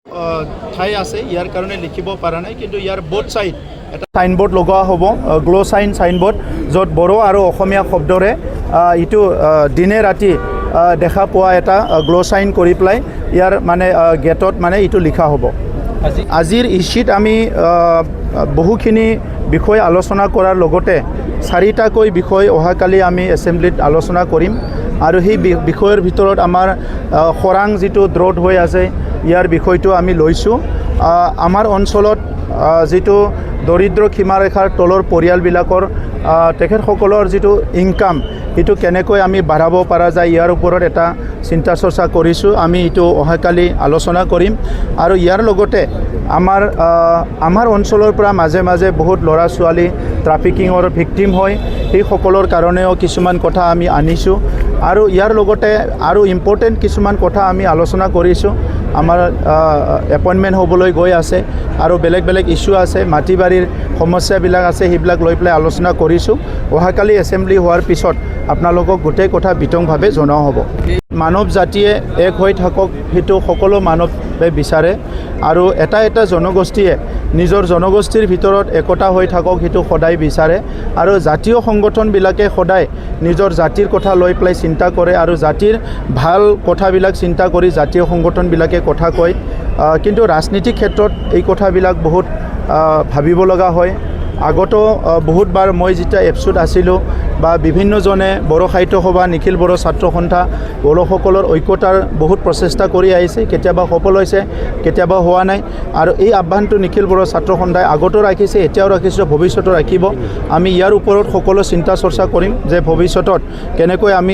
ঠাই আছে ইয়াৰ কাৰণে লিখিব পৰা নাই, কিন্তু ইয়াৰ বোথ ছাইড এটা সাইনবোৰ্ড লগোৱা হ'ব, গ্ল' সাইনবোৰ্ড, য'ত বড়ো আৰু অসমীয়া শব্দৰে ইটো দিনে ৰাতি দেখা পোৱা এটা গ্ল' সাইন কৰি পেলাই ইয়াৰ মানে গেটত মানে ইটো লিখা হ'ব। আজিৰ ইস্যুত আমি বহুখিনি বিষয় আলোচনা কৰাৰ লগতে 4টাকৈ বিষয় অহাকালি আমি এছেম্বলিত আলোচনা কৰিম, আৰু সেই বিষয়ৰ ভিতৰত আমাৰ খৰাং যিটো দ্ৰোধ হৈ আছে ইয়াৰ বিষয়টো আমি লৈছোঁ। আমাৰ অঞ্চলত যিটো দৰিদ্ৰ সীমাৰেখাৰ তলৰ পৰিয়ালবিলাকৰ তেখেতসকলৰ যিটো ইনকাম এইটো কেনেকৈ আমি বাঢ়াব পৰা যায় ইয়াৰ ওপৰত এটা চিন্তা চৰ্চা কৰিছোঁ। আমি এইটো অহাকালি আলোচনা কৰিম, আৰু ইয়াৰ লগতে আমাৰ অঞ্চলৰ পৰা মাজে মাজে বহুত ল'ৰা ছোৱালী ট্ৰাফিকিঙৰ ভিক্টিম হয়, সেইসকলৰ কাৰণেও কিছুমান কথা আমি আনিছোঁ, আৰু ইয়াৰ লগতে আৰু ইম্পৰ্টেণ্ট কিছুমান কথা আমি আলোচনা কৰিছোঁ। আমাৰ এপইণ্টমেণ্ট হ'বলৈ গৈ আছে, আৰু বেলেগ বেলেগ ইছ্যু আছে, মাটি বাৰীৰ সমস্যাবিলাক আছে, সেইবিলাক লৈ পেলাই আলোচনা কৰিছোঁ। অহাকালি এছেম্বলি হোৱাৰ পিছত আপোনালোকক গোটেই কথা বিতংভাৱে জনোৱা হ'ব। মানৱ জাতিয়ে এক হৈ থাকক সেইটো সকলো মানৱে বিচাৰে, আৰু এটা জনগোষ্ঠীয়ে নিজৰ জনগোষ্ঠীৰ ভিতৰত একতা হৈ থাকক সেইটো সদায় বিচাৰে, আৰু জাতীয় সংগঠনবিলাকে সদায় নিজৰ জাতিৰ কথা লৈ পেলাই চিন্তা কৰে, আৰু জাতিৰ ভাল কথাবিলাক চিন্তা কৰি জাতীয় সংগঠনবিলাকে কথা কয়। কিন্তু ৰাজনীতিক ক্ষেত্ৰত এই কথাবিলাক বহুত ভাবিব লগা হয়। আগতো বহুতবাৰ মই যেতিয়া এপছুত আছিলোঁ বা বিভিন্নজনে বড়ো সাহিত্য সভা, নিখিল বড়ো ছাত্ৰ সন্থা, বড়োসকলৰ ঐক্যতাৰ বহুত প্ৰচেষ্টা কৰি আহিছে, কেতিয়াবা সফল হৈছে, কেতিয়াবা হোৱা নাই, আৰু এই আহ্বানটো নিখিল বড়ো ছাত্ৰ সন্থাই আগতো ৰাখিছে, এতিয়াও ৰাখিছোঁ, ভৱিষ্যতো ৰাখিব। আমি ইয়াৰ ওপৰত সকলো চিন্তা চৰ্চা কৰিম যে ভৱিষ্যতত কেনেকৈ আমি